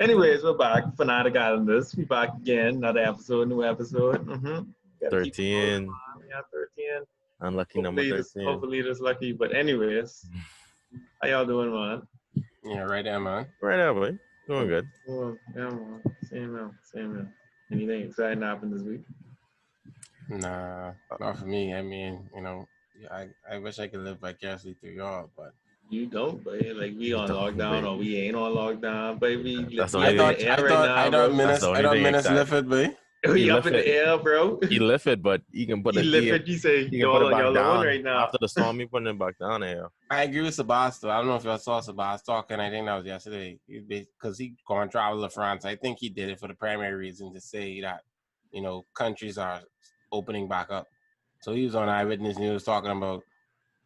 Anyways, we're back. Fanatic Islanders. We back again. Another episode, new episode. Gotta keep it rolling, 13. man. Yeah, 13. Unlucky number 13. Hopefully this lucky. But anyways, how y'all doing, man? Yeah, right there, man. Right now, boy. Doing good. Oh, yeah, man. Same here. Anything exciting happened this week? Nah, not for me. I mean, I wish I could live vicariously through y'all, but You don't, but like we on don't, lockdown baby. or we ain't on lockdown, baby. That's the We only up in thing. the air right now, bro. That's the only thing Minutes exciting. left, boy. We He up in lift the air, bro. He lift it, but he can put He it. lift it. You say He can put it back y'all down on right now. after the storm. He putting it back down here. I agree with Sebas, though. I don't know if y'all saw Sebas talking. I think that was yesterday. Because he going to travel to France. I think he did it for the primary reason to say that, countries are opening back up. So he was on Eyewitness News talking about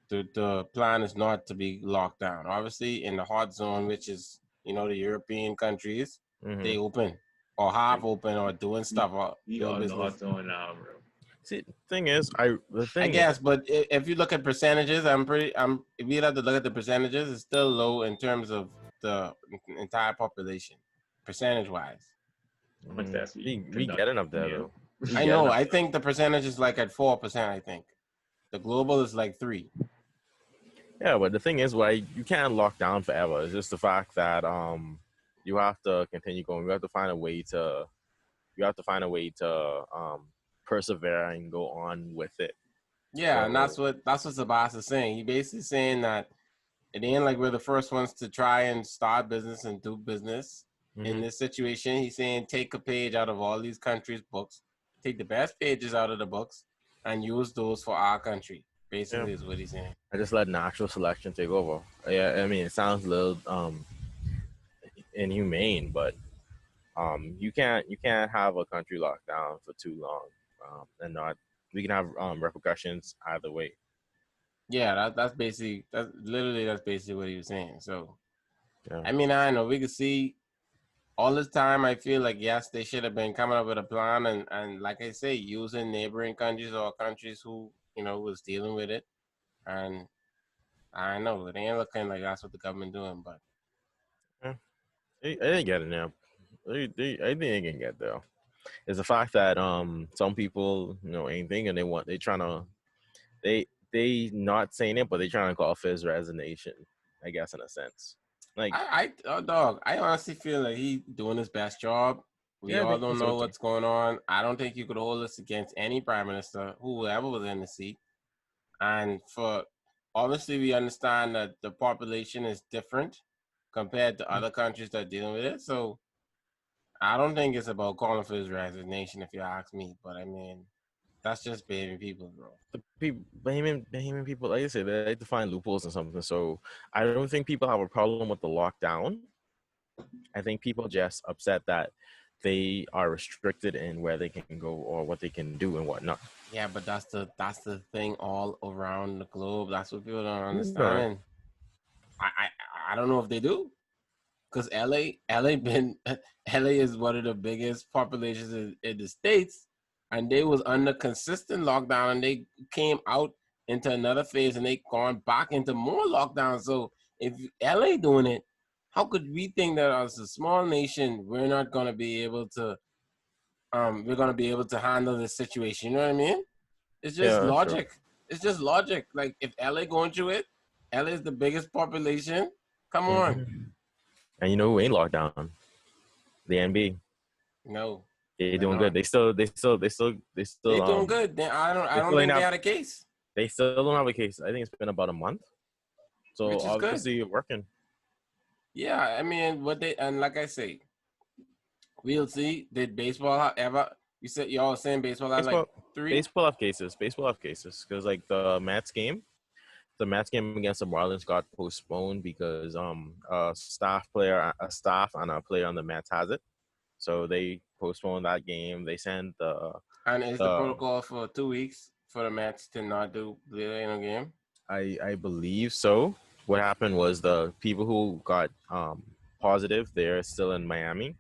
the plan is not to be locked down. Obviously, in the hot zone, which is, the European countries, they open or half open or doing stuff. Or We doing on the business. hot zone now, bro. See, the thing is, I guess, but if you look at percentages, if you have to look at the percentages, it's still low in terms of the entire population, percentage-wise. How much that's we getting up there, though. I know. I think the percentage is like at 4%, I think. The global is like 3%. Yeah, but the thing is, you can't lock down forever. It's just the fact that you have to continue going. You have to find a way to persevere and go on with it. Yeah, So, and that's what Sabas is saying. He basically saying that it ain't like we're the first ones to try and start business and do business in this situation. He's saying take a page out of all these countries' books, take the best pages out of the books, and use those for our country. Basically, is what he's saying. I just let natural selection take over. Yeah, I mean, it sounds a little inhumane, but you can't have a country locked down for too long, and we can have repercussions either way. Yeah, that's basically what he was saying. So, yeah. I mean, I know we could see all this time. I feel like yes, they should have been coming up with a plan and like I say, using neighboring countries or countries who was dealing with it. And I know it ain't looking like that's what the government doing, but I didn't get it now. I think they can get there. It's the fact that some people ain't thinking they not saying it, but they trying to call for his resignation. I guess in a sense. Like I honestly feel like he doing his best job. We all don't know what's going on. I don't think you could hold this against any prime minister, whoever was in the seat. And obviously we understand that the population is different compared to other countries that are dealing with it. So I don't think it's about calling for his resignation, if you ask me. But I mean, that's just behaving people, bro. Behaving people, like I said, they like to find loopholes and something. So I don't think people have a problem with the lockdown. I think people just upset that they are restricted in where they can go or what they can do and whatnot. Yeah, but that's the thing all around the globe. That's what people don't understand. I don't know if they do, because LA is one of the biggest populations in the States, and they was under consistent lockdown, and they came out into another phase, and they gone back into more lockdown. So if LA doing it, how could we think that as a small nation we're not gonna be able to handle this situation? You know what I mean? It's just logic. Sure. It's just logic. Like if LA going through it, LA is the biggest population. Come on. And who ain't locked down? The NBA. No. They're doing good. They still. They're doing good. I don't think they had a case. They still don't have a case. I think it's been about a month. So obviously you're working. Yeah, I mean, like I say, we'll see. Did baseball ever? You said y'all saying baseball had like 3? Baseball have cases. Because like the Mets game against the Marlins got postponed because a staff and a player on the Mets has it. So they postponed that game. They sent the protocol for 2 weeks for the Mets to not play in a game? I believe so. What happened was the people who got positive, they're still in Miami,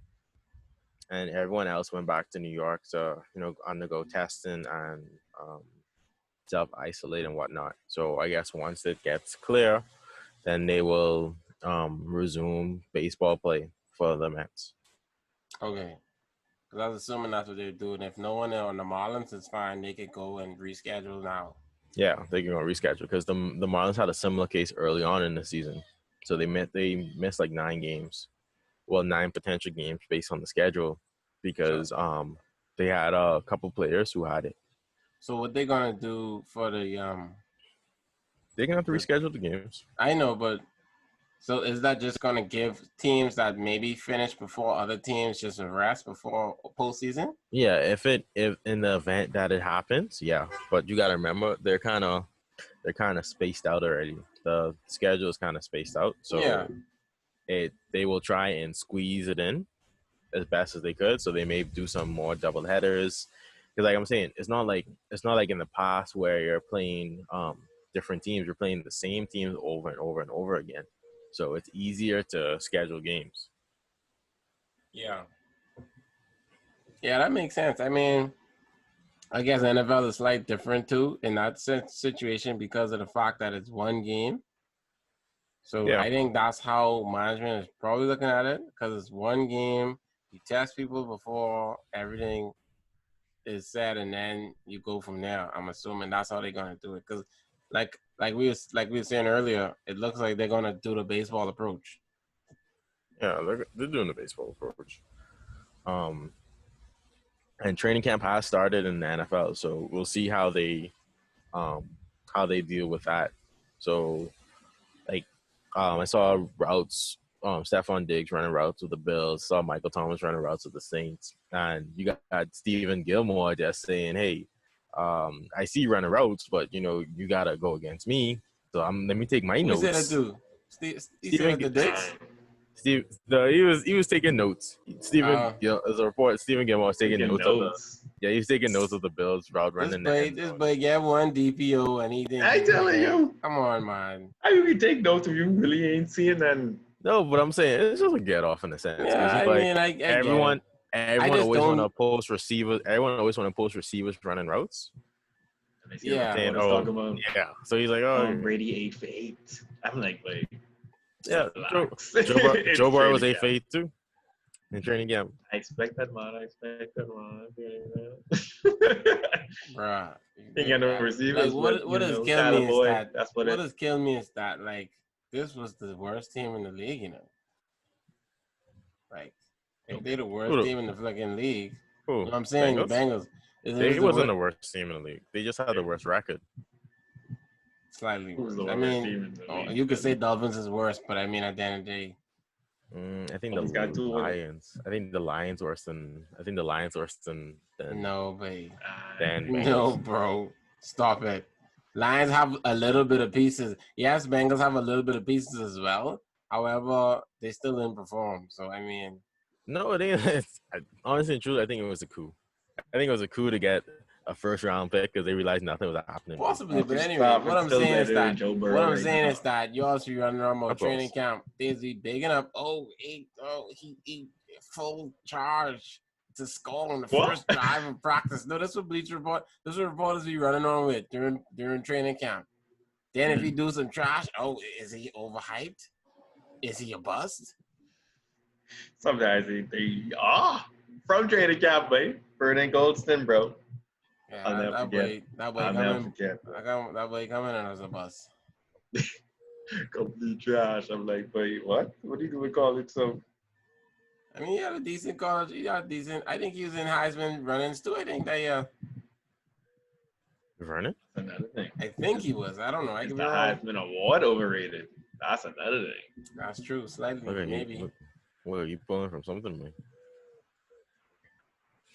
and everyone else went back to New York to undergo testing and self-isolate and whatnot. So I guess once it gets clear, then they will resume baseball play for the Mets. Okay. Because I was assuming that's what they're doing. If no one on the Marlins is fine, they could go and reschedule now. Yeah, they're gonna reschedule because the Marlins had a similar case early on in the season, so they missed like 9 games, well 9 potential games based on the schedule because they had a couple players who had it. So what they gonna do for the They're gonna have to reschedule the games. I know, but so is that just gonna give teams that maybe finish before other teams just a rest before postseason? Yeah, if in the event that it happens, yeah. But you gotta remember they're kind of spaced out already. The schedule is kind of spaced out, so Yeah. they will try and squeeze it in as best as they could. So they may do some more double headers. Because like I'm saying, it's not like in the past where you're playing different teams. You're playing the same teams over and over and over again. So it's easier to schedule games. Yeah. Yeah, that makes sense. I mean, I guess NFL is slightly different too in that situation because of the fact that it's one game. So Yeah. I think that's how management is probably looking at it because it's one game. You test people before everything is said, and then you go from there. I'm assuming that's how they're gonna do it because, like we were saying earlier, it looks like they're gonna do the baseball approach. Yeah, they're doing the baseball approach. And training camp has started in the NFL, so we'll see how they deal with that. So, like, I saw routes, Stephon Diggs running routes with the Bills, saw Michael Thomas running routes with the Saints, and you got Stephen Gilmore just saying, "Hey, I see you running routes, but you gotta go against me. So let me take my Who notes." said that too? He said Stephen that to Dix? He was taking notes. As a report, Stephen Gilmore was taking notes of the. Yeah, he was taking notes of the Bills route running. This boy get one DPO and he didn't. I telling you. Come on, man. How you can take notes if you really ain't seeing that? No, but I'm saying it's just a get off in a sense. Yeah, It's I like mean, I everyone always want to don't. post receivers. Everyone always want to post receivers running routes. Yeah. Saying, talking about. Yeah. So he's like, oh, Brady 8 for 8. I'm like, wait. Yeah, relax. Joe Burrow was 8 for 8 too in training camp. I expect that, man. Bruh. He got no receivers. Like, what has killed me is that. That's what has killed me is that like this was the worst team in the league. Like if they're the worst team in the fucking league. Who? You know what I'm saying? Bengals? The Bengals. They wasn't the worst team in the league. They just had the worst record. Slightly worse. I mean, you could say Dolphins is worse, but I mean, at the end of the day, I think the Lions. I think the Lions worse than. No, babe. Bengals. No, bro. Stop it. Lions have a little bit of pieces. Yes, Bengals have a little bit of pieces as well. However, they still didn't perform. So I mean, no, I think honestly and truly, I think it was a coup. I think it was a coup to get a first round pick because they realized nothing was happening. Possibly, but anyway, what I'm saying is that you also run around training camp. Is he big enough? He full charge to score on the first drive of practice. No, that's what Bleacher Report. This is what reporters be running on with during training camp. Then if he do some trash, is he overhyped? Is he a bust? Sometimes they are from training camp, babe. Vernon Goldston, bro. Yeah, I'll never forget. That boy coming in as a bust. Complete trash. I'm like, wait, what? What do you do with college? So, I mean, he had a decent college. He got decent. I think he was in Heisman runnings too. I think that Vernon? That's another thing. I think he was. I don't know. I could be wrong. Heisman Award overrated. That's another thing. That's true. Slightly, maybe. What are you pulling from something, man?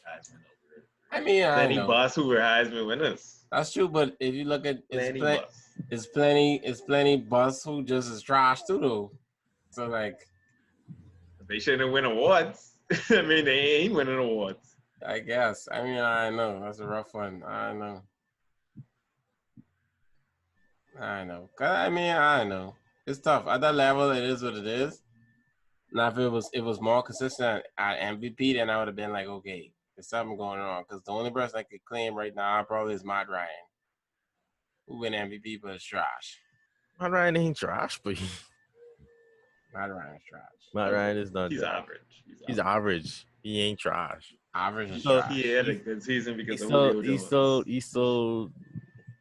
Heisman overrated. I mean, plenty busts who were Heisman winners. That's true, but if you look at it's plenty busts who just is trash too, though. So like, they shouldn't win awards. I mean, they ain't winning awards. I guess. I mean, I know that's a rough one. I know. I know. It's tough at that level. It is what it is. Now, if it was more consistent at MVP, then I would have been like, okay, there's something going on. Because the only person I could claim right now probably is Matt Ryan, who win MVP, but it's trash. Matt Ryan ain't trash, but Matt Ryan is trash. Matt Ryan is not He's trash. average. He's average. He ain't trash. Average is So trash. He had a good season because He's of still, Julio he's Jones. still, he's still.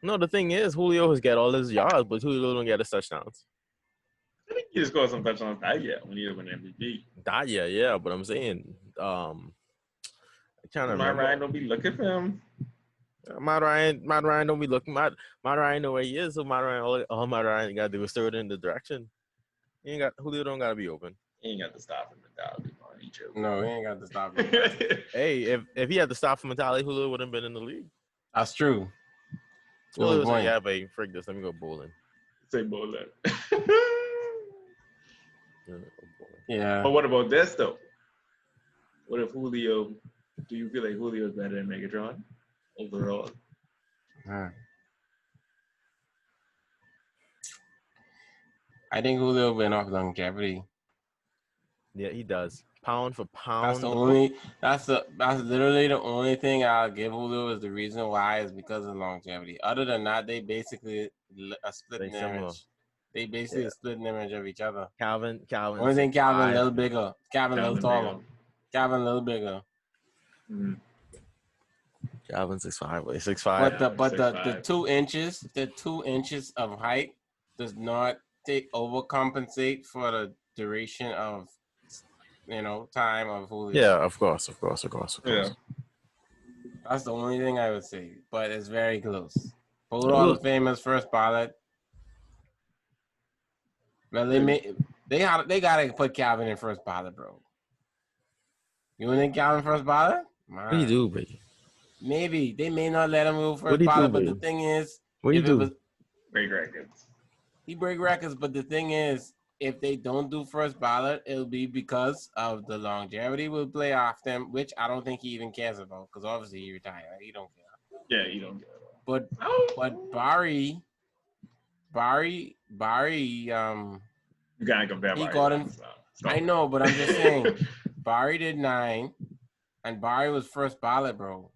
No, the thing is, Julio has got all his yards, but Julio don't get his touchdowns. I think he scored some touchdowns that year when he won MVP. That yeah, but I'm saying, I can't Matt remember. Ryan don't be looking for him. Matt Ryan don't be looking. Matt Ryan know where he is, so Matt Ryan, all Matt Ryan got to do is throw it in the direction. He ain't got Julio don't got to be open. He ain't got the stopping mentality on each other. No, he ain't got to stop. Hey, if he had the stop from mentality, Julio wouldn't have been in the league. That's true. Julio Good was like, point. yeah, babe, frig this. Let me go bowling. Say bowling. Yeah. But what about this though? What if Julio? Do you feel like Julio is better than Megatron overall? I think Julio went off longevity. Yeah, he does. Pound for pound. That's the only. That's literally the only thing I'll give Julio is the reason why is because of longevity. Other than that, they basically a split They similar. image. They basically a split image of each other. Calvin. Only thing Calvin a little bigger. Calvin a little taller. bigger. Calvin a little bigger. Mm-hmm. Calvin 6'5", 6'5". But the 6'5". the 2 inches of height does not overcompensate for the duration of time of Julio. Yeah, of course. Yeah. That's the only thing I would say, but it's very close. Both Hall of Famers first ballot. Well, they gotta put Calvin in first ballot, bro. You don't think Calvin first ballot? What do you do, baby? Maybe they may not let him go What first do you ballot, do, but the babe? thing is, What do you do? Break records. He break records, but the thing is, if they don't do first ballot, it'll be because of the longevity will play off them, which I don't think he even cares about, because obviously he retired. He don't care. Yeah, you don't get it. But Barry, You gotta compare. he Barry got Bonds him. now. I know, but I'm just saying, Barry did 9, and Barry was first ballot, bro.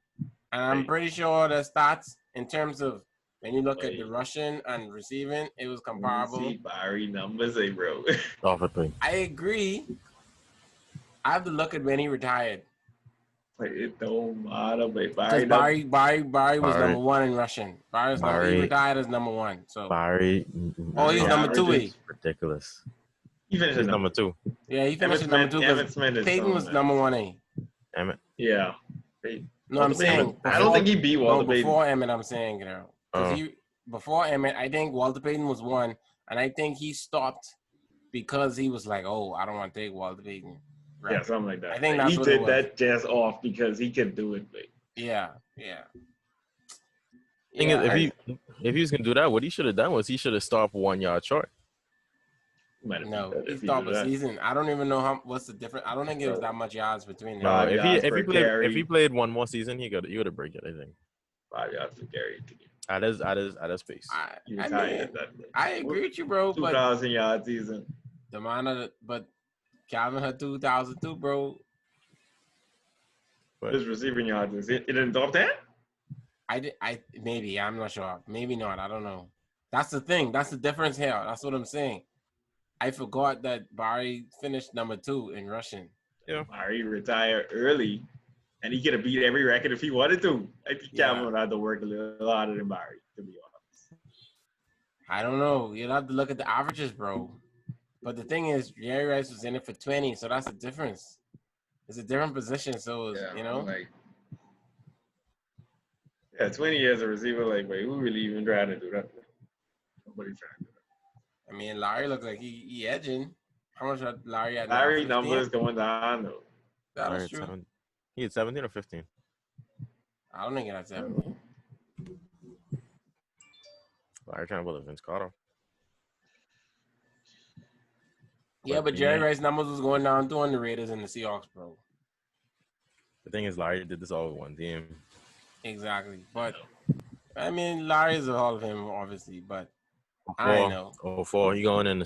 And I'm pretty sure the stats in terms of when you look at the rushing and receiving, it was comparable. See Barry numbers, bro. I agree. I have to look at when he retired. Like, it don't matter, but Barry was number 1 in rushing. He retired as number 1. So Barry. he's number 2. Ridiculous. He finished He's number 2. Yeah, he finished as number 2 because Peyton was number 1A. Emmett. Yeah. No, I'm saying I don't think he beat Walter Payton. Before Emmett, I'm saying, because before Emmett, I think Walter Payton was 1, and I think he stopped because he was like, "Oh, I don't want to take Walter Payton." Right? Yeah, something like that. I think that's he what did it was. that just off because he could do it. Like. Yeah. Thing is, if he was gonna do that, what he should have done was he should have stopped 1 yard short. No, he stopped a season. I don't even know what's the difference. I don't think it was that much yards between them. No, if he played 1 more season, he would have break it. I think 5 yards for Gary. At his pace. I agree with you, bro. 2,000 yard season. But Calvin had 2,002, bro. His receiving yards is it in the top 10? Maybe I'm not sure. Maybe not. I don't know. That's the thing. That's the difference here. That's what I'm saying. I forgot that Barry finished number 2 in rushing. Yeah. Barry retired early, and he could have beat every record if he wanted to. I think Calvin would have to work a little harder than Barry, to be honest. I don't know. You'll have to look at the averages, bro. But the thing is, Jerry Rice was in it for 20, so that's the difference. It's a different position, so, 20 years of receiver, wait, who really even trying to do that? Nobody's trying to do that. I mean, Larry looked like he edging. How much Larry had? Larry numbers going down though. That's true. He had 17 or 15. I don't think he had 17. Larry trying to pull a Vince Carter. Yeah, but Jerry Rice's numbers was going down too on the Raiders and the Seahawks, bro. The thing is, Larry did this all with 1 team. Exactly, but I mean, Larry is a Hall of Fame, obviously, but I know. 04, he going in the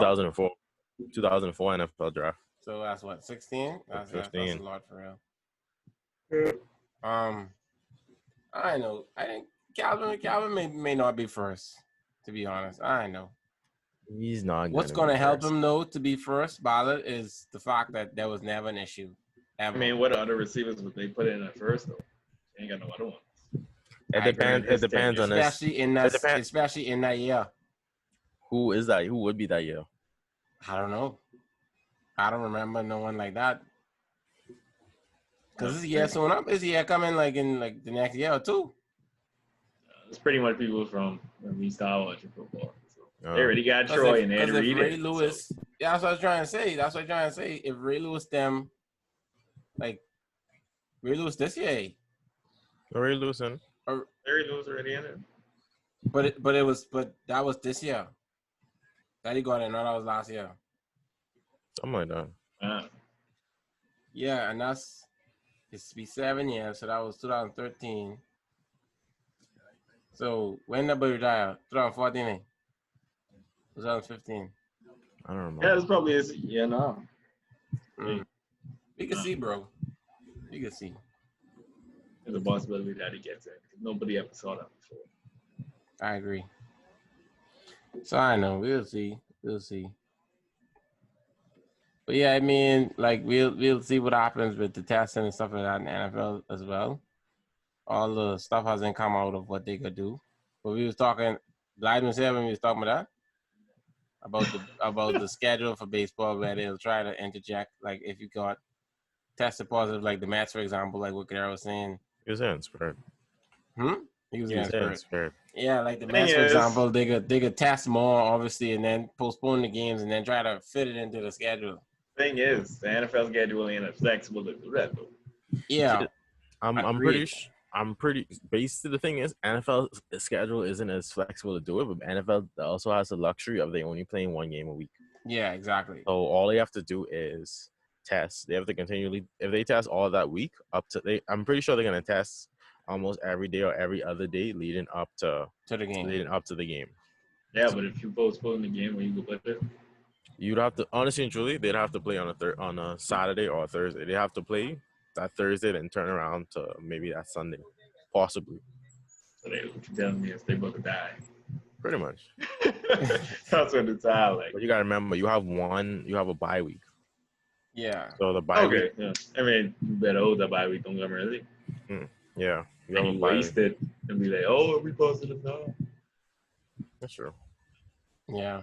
2004 NFL draft. So that's what, 16? That's 15. a lot for real. I know. I think Calvin may not be first, to be honest. I know. He's not. What's going to to help him though to be first ballot is the fact that there was never an issue. Ever. I mean, what other receivers would they put in at first though? They ain't got no other ones. It depends. It depends on this. Especially in that year. Who is that? Who would be that year? I don't know. I don't remember no one like that. Because this year soon up, this year coming like in like the next year or two. It's pretty much people from when we start watching football. So they already got Troy and Ed Reed. Ray Lewis, yeah, that's what I was trying to say. If Ray Lewis them, like Ray Lewis this year, Ray Lewis in. Ray Lewis already in it. But that was this year. That he got in. No, that was last year. Something like that. Yeah, and it's be 7 years, so that was 2013. So when did Buddy retire? 2014, 2015. I don't know. Yeah, it's probably no. We can see, bro. We can see. There's a possibility that he gets it. Nobody ever saw that before. I agree. So I know we'll see. But yeah, I mean, like we'll see what happens with the testing and stuff like that in the NFL as well. All the stuff hasn't come out of what they could do. But we was talking, Blyden said when we was talking about that, about the schedule for baseball where they'll try to interject, like if you got tested positive, like the Mets, for example, like what Guerrero was saying. He was in Spirit. He was in Spirit. Yeah, like the Mets, for example, they could test more, obviously, and then postpone the games and then try to fit it into the schedule. Thing is, the NFL schedule ain't flexible to do that, though. Yeah. I'm pretty based. The thing is, NFL schedule isn't as flexible to do it, but NFL also has the luxury of they only playing one game a week. Yeah, exactly. So all they have to do is test. They have to continually, if they test all that week I'm pretty sure they're gonna test almost every day or every other day leading up to the game. Yeah, but if you postpone the game, where you go play it? You'd have to, honestly and truly, they'd have to play on a Saturday or a Thursday. They have to play that Thursday then turn around to maybe that Sunday, possibly. So what you telling me is they about to die. Pretty much. That's what it's all like. But you gotta remember, you have a bye week. Yeah. So the bye week. Yeah. I mean, you better hold the bye week. Don't come early. Yeah. You waste it and be like, oh, we positive now. That's true. Yeah.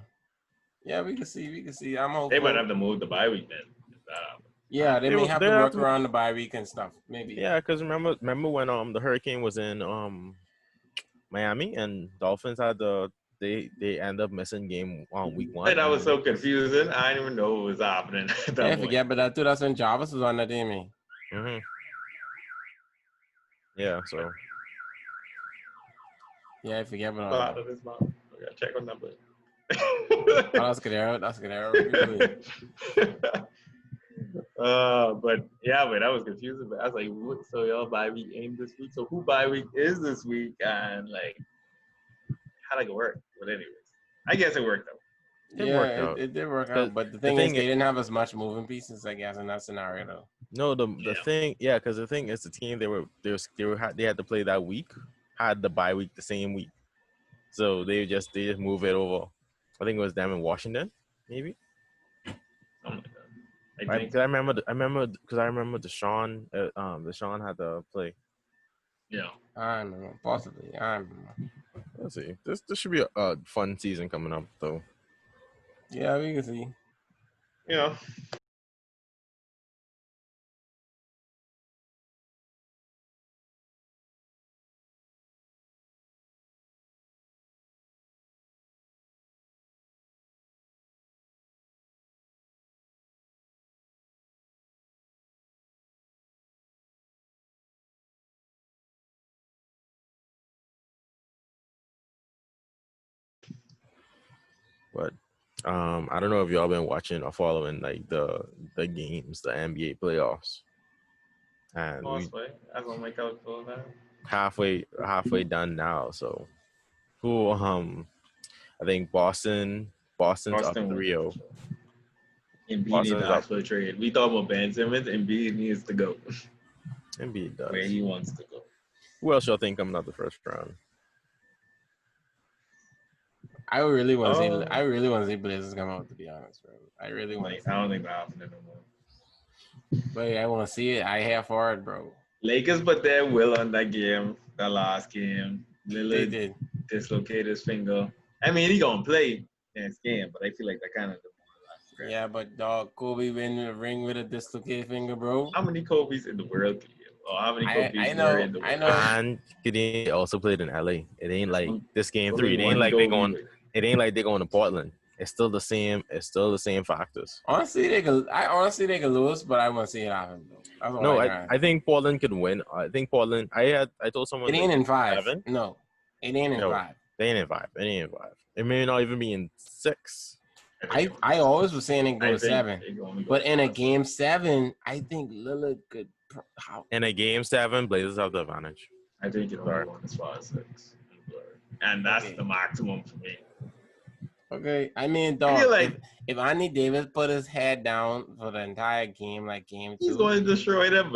Yeah, we can see. I'm hopeful. They might have to move the bye week then. Yeah, they may have to work around the bye week and stuff. Maybe. Yeah, because remember when the hurricane was in Miami and Dolphins had they end up missing game on week 1. And that was so confusing. I didn't even know what was happening. Forget about that too. That's when Jarvis was on that team. Yeah, so. Yeah, I forget about that. I gotta check on number. That's good. But that was confusing. But I was like, what? So y'all bye week aim this week? So who bye week is this week? And like, how'd it work? But anyways, I guess it worked out. It did work out. But the thing is, they didn't have as much moving pieces, I guess, in that scenario though. No, the thing, because the thing is, the team they had to play that week had the bye week the same week, so they just move it over. I think it was them in Washington, maybe. Something like that. I remember Deshaun. Deshaun had to play. Yeah. I don't know. Possibly. I don't know. Let's see. This should be a fun season coming up, though. Yeah, we can see. Yeah. But I don't know if y'all been watching or following like the games, the NBA playoffs. And I gonna make out for that. Halfway done now. So who I think Boston's up 3-0. Embiid needs to ask for a trade. We thought about Ben Simmons. Embiid needs to go. Embiid does. Where he wants to go. Who else y'all think coming out the first round? I really want to see. Oh. I really want to see Blazers come out. To be honest, bro, I really want to. I don't think that's happening no more. But I want to see it. I have for it, bro. Lakers put their will on that game, that last game. They Lillard did. dislocated his finger. I mean, he gonna play next game, but I feel like that kind of demoralized. Yeah, but dog, Kobe winning the ring with a dislocated finger, bro. How many Kobe's in the world? Or how many Kobe's I were know, in the world? I know. And Gideon also played in LA. It ain't like this game Only 3. It ain't one like they Kobe. going. It ain't like they going to Portland. It's still the same. It's still the same factors. Honestly, they could lose, but I want to see it happen, bro. That's all No, I I think Portland could win. I think Portland. I told someone It ain't in 5. 7. No, it ain't in No. 5. They ain't in 5. It ain't in 5. It may not even be in 6. I always was saying it go to 7, Go but in a game 7, I think Lillard could. How? In a game 7, Blazers have the advantage. I think it only won as far as 6. And that's Okay. the maximum for me. Okay, I mean, I dog. feel like if Anthony Davis put his head down for the entire game, like game 2, he's going to destroy them.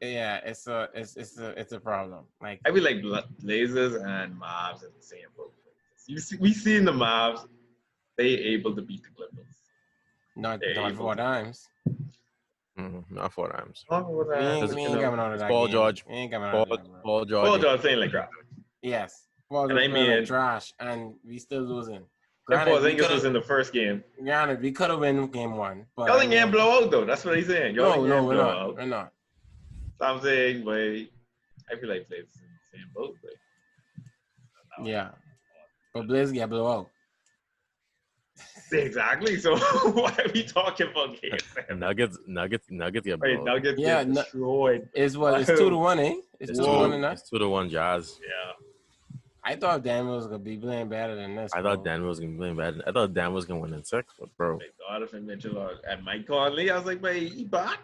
yeah, it's a problem. Like I feel like Blazers and Mavs are the same boat. We seen the Mavs, they able to beat the Clippers. not They're able 4 to. times. Not 4 times. We ain't coming out of that Paul game. George. We ain't coming out of that, bro. Paul George. Paul George playing like crap. Yes, Paul And George I playing like mean- trash, and we still losing. And Paul we Porzingis was in the first game. granted, we could have won game 1, but Y'all ain't getting blow out though. That's what he's saying. Y'all ain't no, getting we're blow not. out. We're not. So I'm saying, but I feel like Blazers in the same boat. But Yeah, but Blazers get blow out. exactly. So why are we talking about games? Nuggets get Wait, blown. Nuggets Yeah, get destroyed. It's what? It's 2-1, eh? It's It's 2-1 in that. It's 2-1 Jazz. Yeah. I thought Dan was gonna be playing better than this. I thought Dan was gonna play bad. I thought Dan was gonna win in 6, but bro, Like Donovan Mitchell and Mike Conley. I was like, wait, he back?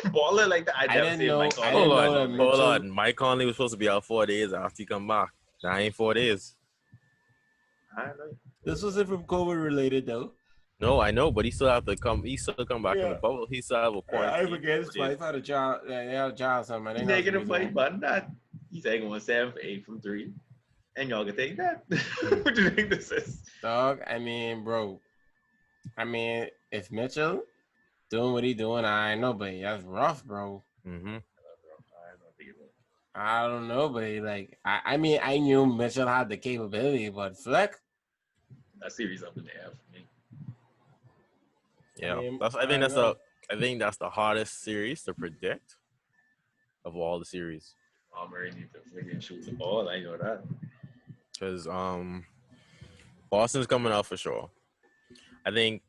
Baller like that. I never didn't seen know- Mike I Conley. didn't hold know that on, Mitchell- hold on. Mike Conley was supposed to be out 4 days after he come back. That ain't 4 days. I don't know. This wasn't from COVID related though. No, I know, but he still have to come. He still come back in the Yeah. bubble. He still have a quarantine. I forget his wife had a child. They had a child. Something. He's negative fight, but not. He's taking 1 7 for 8 from 3. And y'all can take that. What do you think this is? Dog. I mean, bro. I mean, if Mitchell doing what he doing, I know, but that's rough, bro. Mm-hmm. I don't know, but like, I mean, I knew Mitchell had the capability, but Fleck. That series up in the air for me. Yeah, I mean, I think that's the hardest series to predict of all the series Murray needs to freaking shoot the ball. I know that. because Boston's coming out for sure. I think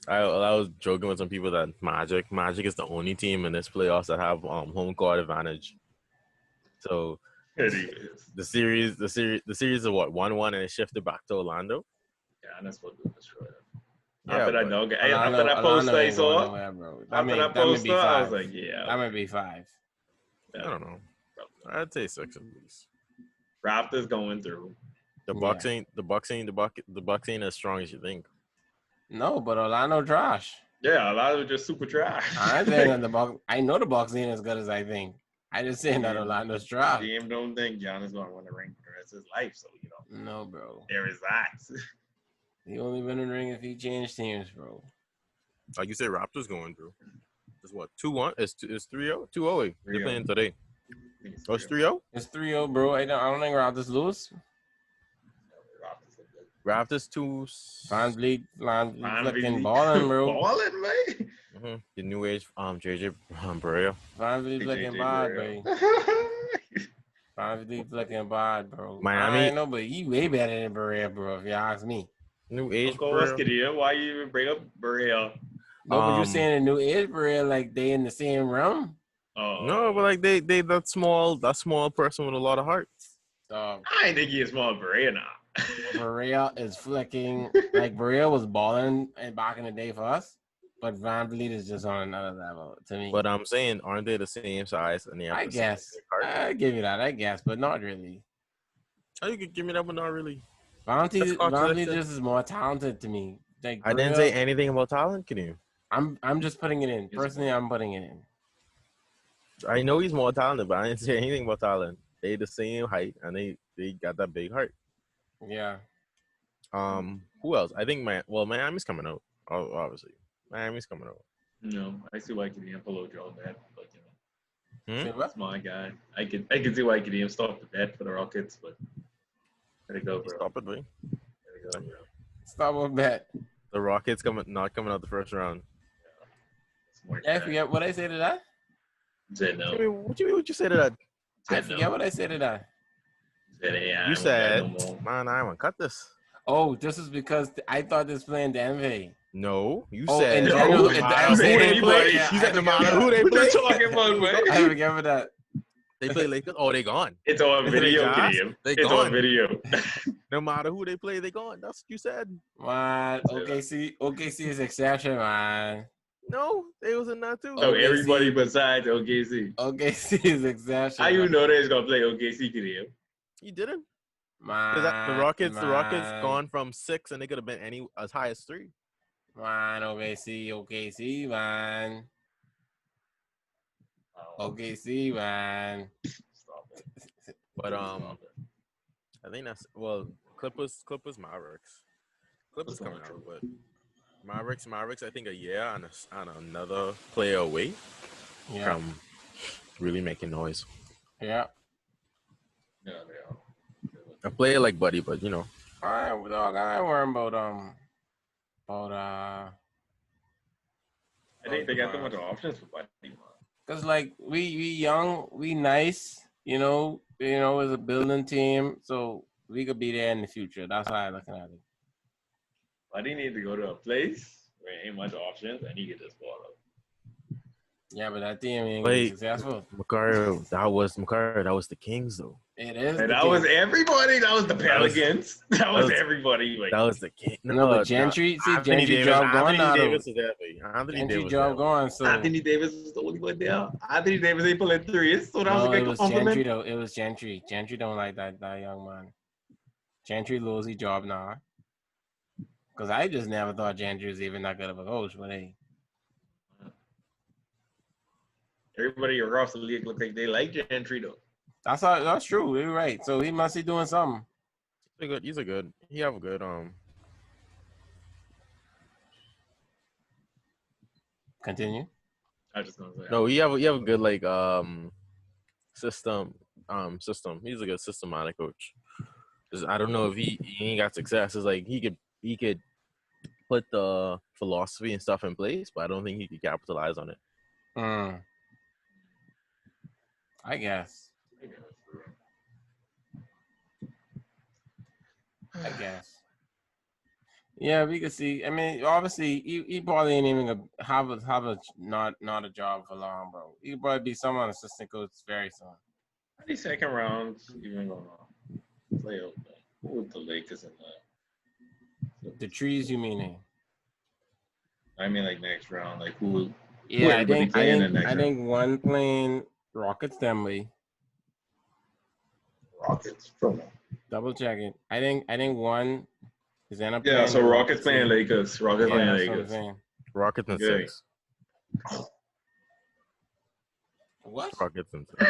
I was joking with some people that Magic is the only team in this playoffs that have home court advantage. So It is. the series is what 1-1 and it shifted back to Orlando. Yeah, and that's what will destroy them. Yeah, After that but dog, Orlando- after that Orlando poster I ain't going saw, nowhere, bro. after that that may be poster, I was 5. like, yeah. That might be 5. I don't know. I'd say 6 at least. Raptors going through. The Bucks ain't as strong as you think. No, but Orlando trash. Yeah, a lot of it just super trash. I ain't saying that the Bucks. I know the Bucks ain't as good as I think. I just saying that Orlando's trash. GM don't think Giannis gonna win the ring for the rest of his life, so No, bro. there is that. He only win a ring if he changed teams, bro. Like you said, Raptors going through. It's what 2-1. It's 3-0. 2-0. They're 3-0. playing today. Oh, it's 3-0. It's 3-0, bro. I don't think Raptors lose. Raptors 2. Van Vliet Van flicking Vliet. balling, bro. Balling, man. Mm-hmm. The new age JJ Barea. Van Vliet flicking JJ bad, Barea. bro. Van Vliet flicking bad, bro. Miami- I know, but he way better than Barea, bro. If you ask me. New age Of course, Barea. Kadia. Why you even bring up Barea? No, but you Um, saying the new age Barea like they in the same realm? Oh, No, but like they that small person with a lot of heart. Dog. I ain't think he is small Barea now. Barea is flicking like Barea was balling and back in the day for us, but Van Vliet is just on another level to me. But I'm saying, aren't they the same size? And they have I the same guess heart? I give you that. I guess, but not really. How you could give me that, but not really? Van That's Vliet contradiction. just is more talented to me. Like I didn't Barea- say anything about talent, can you? I'm just putting it in. Yes, Personally, I'm putting it in. I know he's more talented, but I didn't say anything about talent. They the same height and they got that big heart. Yeah. Who else? I think Miami's coming out. Obviously, Miami's coming out. No, I see why Kadeem pull out Joe bet, but Hmm? Say what? that's my guy. I can see why Kadeem stop the bet for the Rockets, but there you go, bro. Stop it, boy. There you go, bro. Stop a bet. The Rockets not coming out the first round. Smart I guy. forget what I say to that. Said no. What you say to that? I Said forget no. what I said to that. Said, hey, I You won't bet said, no more. man, I want to cut this. Oh, this is because I thought this playing Denver. No, you Oh, said in No, general, no I matter was who saying they anybody, play. yeah, You I said no forget matter about who they What play. you talking about, man? I forget about that. They play Lakers. Oh, they gone. It's on They video, Jazz? Kadeem. They It's gone. on video. No matter who they play, they gone. That's what you said. Man, OKC is exception, man. No, they was in that too. So OKC. everybody besides OKC. OKC is exception. How you man. know they're gonna play OKC, Kadeem? You didn't. Man, The Rockets man. gone from 6 and they could have been any as high as 3. Man, OKC, man. Oh, OKC, man. stop it. But Stop it. I think that's Clippers, Mavericks. Clippers That's not coming out, true. but Mavericks. I think a year and another player away Yeah, from really making noise. yeah. Yeah, they are. A player like Buddy, but you know, I ain't worrying about I think they got too much options for Buddy, man. cause like we young, we nice, you know, as a building team, so we could be there in the future. That's how I'm looking at it. Buddy need to go to a place where ain't much options and he get this ball up. Yeah, but that team ain't gonna be Wait. successful. Macari, that was the Kings though. It is. And the that was Kings. everybody. That was the Pelicans. That was was- everybody. Like, That was the King. No, but Gentry, Anthony Gentry Davis. job gone Anthony now. Davis is happy. Anthony Gentry Davis. job there. gone. So Anthony Davis was the only one there. Anthony Davis ain't pulling threes, so that was no, a it good was compliment. Gentry though. It was Gentry. Gentry don't like that young man. Gentry lose his job now. Cause I just never thought Gentry was even that good of a coach, but hey. Everybody across the league look like they like Gentry though. That's true. You're right. So he must be doing something. He's a good. He have a good Continue. I just gonna say No, you have a good like system. He's a good systematic coach. 'Cause I don't know if he ain't got success. It's like he could put the philosophy and stuff in place, but I don't think he could capitalize on it. I guess. Yeah, we could see. I mean, obviously, he probably ain't even gonna have a not a job for long, bro. He could probably be someone assistant coach very soon. I think second round even gonna play out with the Lakers and The trees, you mean? I mean like next round, like who Yeah, I everybody think playing in next I think one playing Rockets Denver. Rockets from Double check it. I think one is end up. yeah. playing So the Rockets playing team. Lakers. Rockets Yeah, playing that's what I'm Lakers. saying. Rockets and Okay. 6. What? Rockets and 6.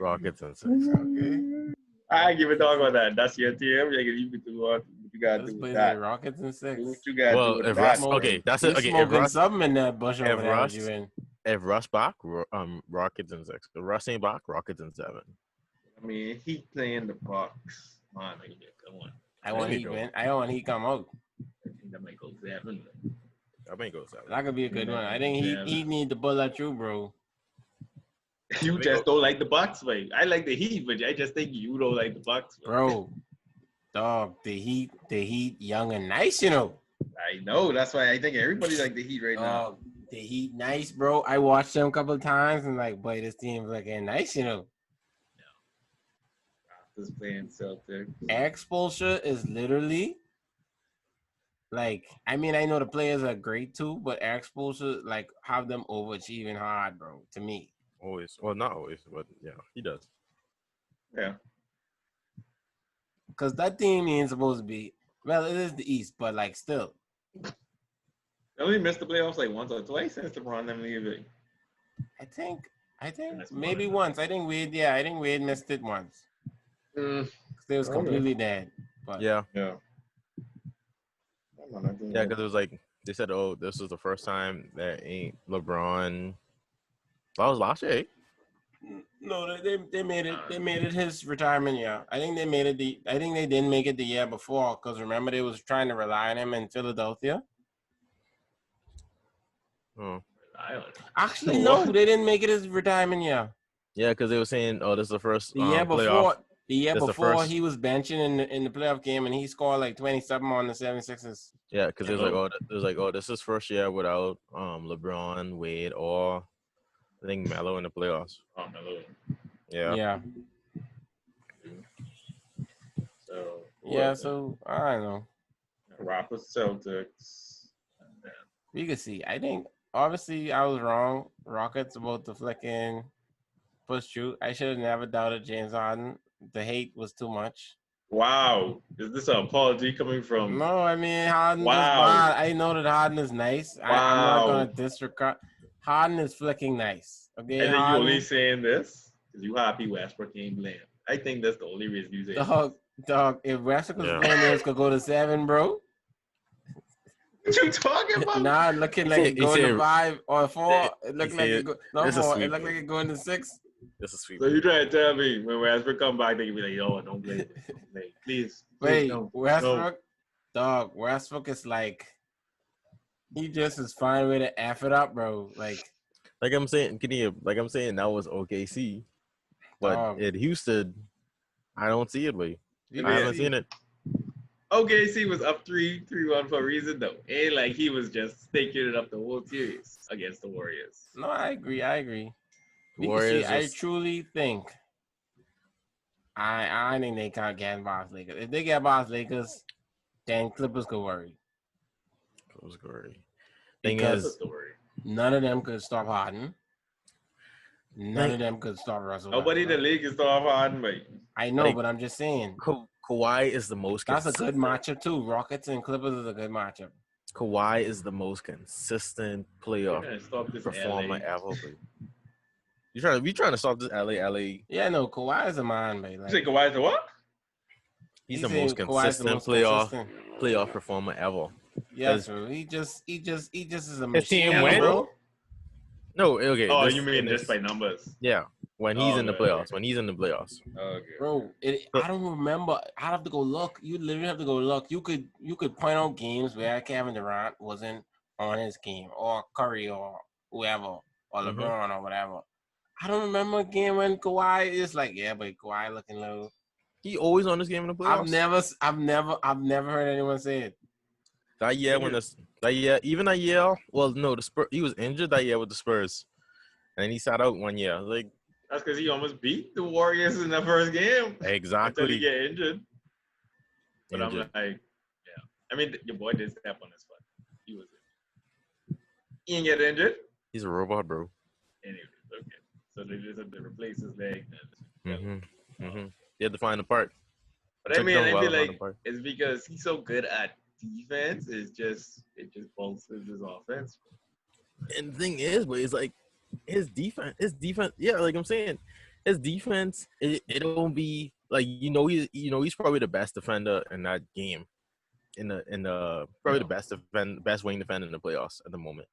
Rockets and 6. Okay. I give a dog on that. That's your team. Like, you can do what you gotta This do plays with that. like Rockets and 6. Do what you gotta Well, do with if that. Russ, okay, that's You it. Okay, if smoking Russ, something in that bush over if there Russ- that you in. if Russ back, Rockets and 6. If Russ ain't back, Rockets and 7. I mean, he playing the Bucks. Come on. I want There he you go. win. I want he come out. I think that might go 7. I may go 7. That could be a good one. I think he need to pull that through, bro. You just don't like the Bucks, like I like the Heat, but I just think you don't like the Bucks, Bro. Dog, the Heat young and nice, you know. I know. That's why I think everybody like the Heat right now. Dog, the Heat nice, bro. I watched them a couple of times and like, boy, this team's looking nice, you know. Just playing Celtics. Expulsion is literally like, I mean, I know the players are great too, but expulsion like have them overachieving hard, bro. To me, Always. Well, not always, but yeah, he does. Yeah. because that team ain't supposed to be. Well, it is the East, but like still. They only missed the playoffs like once or twice since LeBron them leaving. I think That's maybe more than once. I think Wade missed it once. 'Cause they was Okay. completely dead. But Yeah. Yeah. Yeah, man, I think Yeah, because it was like they said, oh, this is the first time that ain't LeBron. That was last year. Eh? no, they made it. They made it his retirement year. I think they made it I think they didn't make it the year before because remember they was trying to rely on him in Philadelphia. Oh. Island. Actually, no, they didn't make it his retirement year. Yeah, because they were saying, oh, this is the first The year playoff. before, That's the before first. he was benching in the playoff game and he scored like 27 on the 76ers. Yeah, because it was like, oh, this is first year without LeBron, Wade, or I think Melo in the playoffs. Oh, Melo. Yeah. Yeah. So Yeah, so I don't know. Raptors, Celtics. We could see. I think obviously I was wrong. Rockets about the flicking push through. I should have never doubted James Harden. The hate was too much. Wow, is this an apology coming from? No, I mean Harden is Wow. bad. I know that Harden is nice. I'm not gonna disregard. Harden is flicking nice. Okay, And then you Harden. only saying this because you happy Westbrook ain't playing. I think that's the only reason you say. Dog. If Westbrook was playing, this could go to 7, bro. What you talking about? Nah, looking like it going to 5 or 4. It looked like it go. No 4. It looked like it going to 6. This is sweet. So you trying to tell me when Westbrook come back, they can be like, "Yo, don't play, don't play, please." Wait, no, Westbrook, dog. Westbrook is like, he just is finding a way to f it up, bro. Like I'm saying, that was OKC, but at Houston, I don't see it. Way I haven't seen it. OKC was up 3-1 for a reason, though. Ain't like he was just taking it up the whole series against the Warriors. No, I agree. Warriors. I truly think. I think they can't get past Lakers. If they get past Lakers, then Clippers could worry. Thing Because is, none of them could stop Harden. None of them could stop Russell. Nobody in the league is stop Harden, but I know, but I'm just saying. Kawhi is the most. That's a good matchup too. Rockets and Clippers is a good matchup. Kawhi is the most consistent playoff performer ever. You trying to stop this LA? Yeah, no, Kawhi is a man, man. Like, you say Kawhi is the what? He's the most consistent playoff performer ever. Yeah, so he just is a machine, bro. No, okay. Oh, you mean just by numbers? Yeah, when he's in the playoffs. When he's in the playoffs. Okay. Bro, I don't remember. I'd have to go look. You literally have to go look. You could point out games where Kevin Durant wasn't on his game, or Curry, or whoever, or LeBron, or whatever. I don't remember a game when Kawhi is like, yeah, but Kawhi looking low. He always on this game in the playoffs. I've never heard anyone say it. That year even that year. Well, no, the Spurs. He was injured that year with the Spurs, and he sat out 1 year. Like that's because he almost beat the Warriors in the first game. Exactly. Until he get injured. But I'm like, yeah. I mean, your boy did step on his foot. He was injured. He didn't get injured. He's a robot, bro. Anyways, okay. So they just had to replace his leg. He had to find a part. But I mean, I feel like it's because he's so good at defense. It just bolsters his offense. And the thing is, but it's like his defense. Yeah, like I'm saying, his defense. It don't be like he's probably the best defender in that game. In the probably the best wing defender in the playoffs at the moment.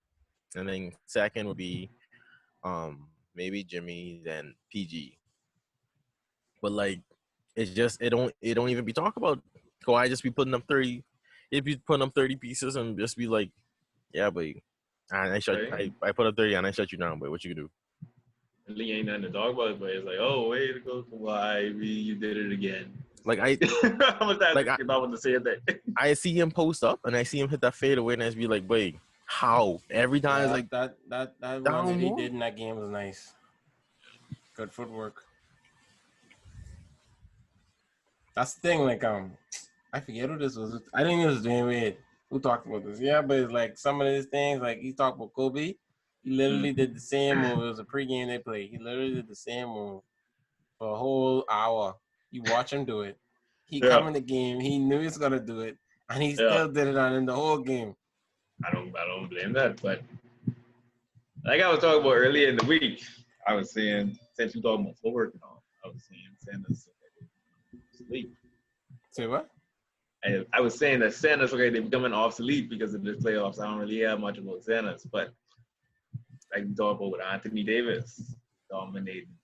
And then second would be maybe Jimmy, then PG. But like it's just it don't even be talked about. Kawhi just be putting up 30. If you putting up 30 pieces and just be like, yeah, but I put up 30 and I shut you down, but what you can do? Lee ain't nothing to talk about, but it's like, oh, way to go, Kawhi, you did it again. Like I was about to say that. I see him post up and I see him hit that fadeaway and I just be like, wait, how? Every time it's like that one that he did in that game was nice. Good footwork. That's the thing, like I forget who this was. I think it was Dwayne Wade who talked about this. Yeah, but it's like some of these things, like he talked about Kobe. He literally did the same move. It was a pregame they played. He literally did the same move for a whole hour. You watch him do it. He come in the game. He knew he was gonna do it, and he still did it in the whole game. I don't blame that, but like I was talking about earlier in the week, I was saying since you talking about footwork and all, I was saying Sanders sleep. Say what? I was saying that centers, okay, they're becoming obsolete because of the playoffs. I don't really have much about centers, but like we talk about with Anthony Davis dominating.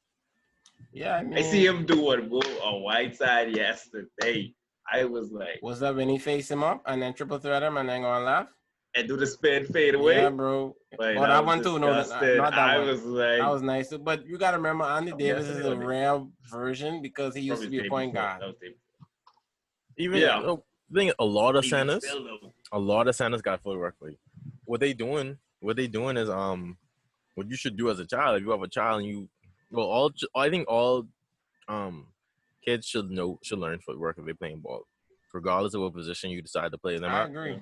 Yeah, I mean, I see him do a Whiteside yesterday. I was like, what's up when he faced him up and then triple threat him and then go on left? and do the spin fade away. Yeah, bro. Like, Oh, that one too. No, not that I one. was like, That was nice. But you got to remember, Anthony Davis is a rare version because he used to be a point guard. Even I think a lot of centers got footwork. Like, what they doing is what you should do as a child. If you have a child and I think all kids should learn footwork if they're playing ball, regardless of what position you decide to play them at. I agree.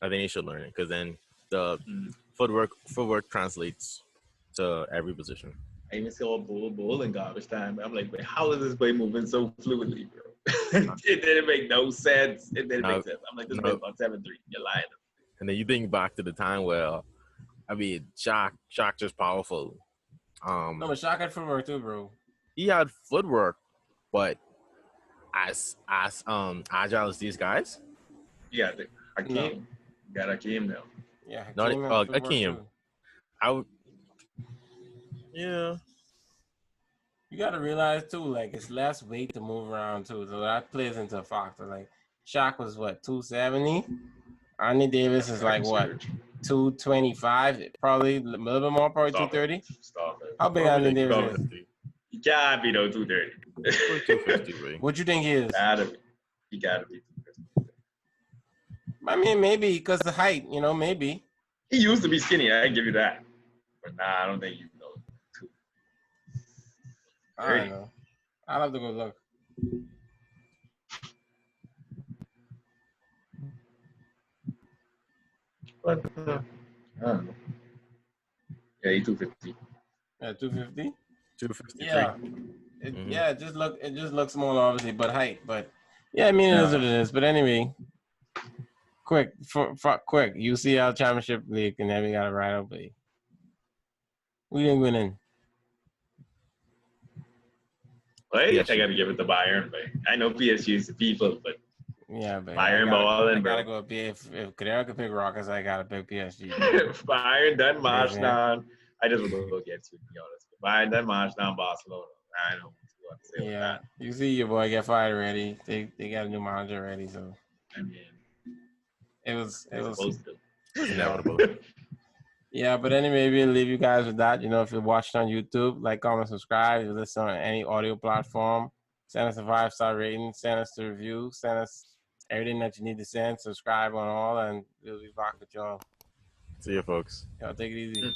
I think they should learn it because then the footwork translates to every position. I even saw a bull in garbage time. I'm like, how is this play moving so fluidly, bro? It didn't make no sense. It didn't make sense. I'm like, this play's about 7-3. You're lying. And then you think back to the time where, I mean, Shaq just powerful. No, but Shaq had footwork too, bro. He had footwork, but as agile as these guys. Yeah, Hakeem. Got Hakeem now. Yeah, Hakeem. Yeah. You got to realize too, like it's less weight to move around too, so that plays into a factor. Like Shaq was what 270, Anthony Davis is like what 225, probably a little bit more, probably 230. Stop it. How big Anthony Davis is? He can't be no 230. 250. What you think he is? He gotta be 250. I mean, maybe because the height, maybe. He used to be skinny. I give you that, but nah, I don't think you know. I don't know. I'll have to go look. But I don't know. Yeah, he's 250. Yeah, 250. 253. Yeah. Yeah, it just looks small, obviously, but height. But yeah, I mean, it is what it is. But anyway, quick, UCL Championship League, and then we got to ride out, but we didn't win in. Well, I got to give it to Bayern, but I know PSG is the people, but yeah, but Bayern balling, bro. I gotta go. If Cadero could pick Rockets, I gotta pick PSG. Bayern done march down. I just would go against you, to be honest. Bayern done march down Barcelona. I know what to say. Yeah, you see your boy get fired already. They got a new manager already, so I mean, it was inevitable. Yeah, but anyway, we'll leave you guys with that. If you're watching on YouTube, like, comment, subscribe. If you listen on any audio platform, send us a 5-star rating, send us a review, send us everything that you need to send. Subscribe on all, and we'll be back with y'all. See you, folks. Y'all take it easy.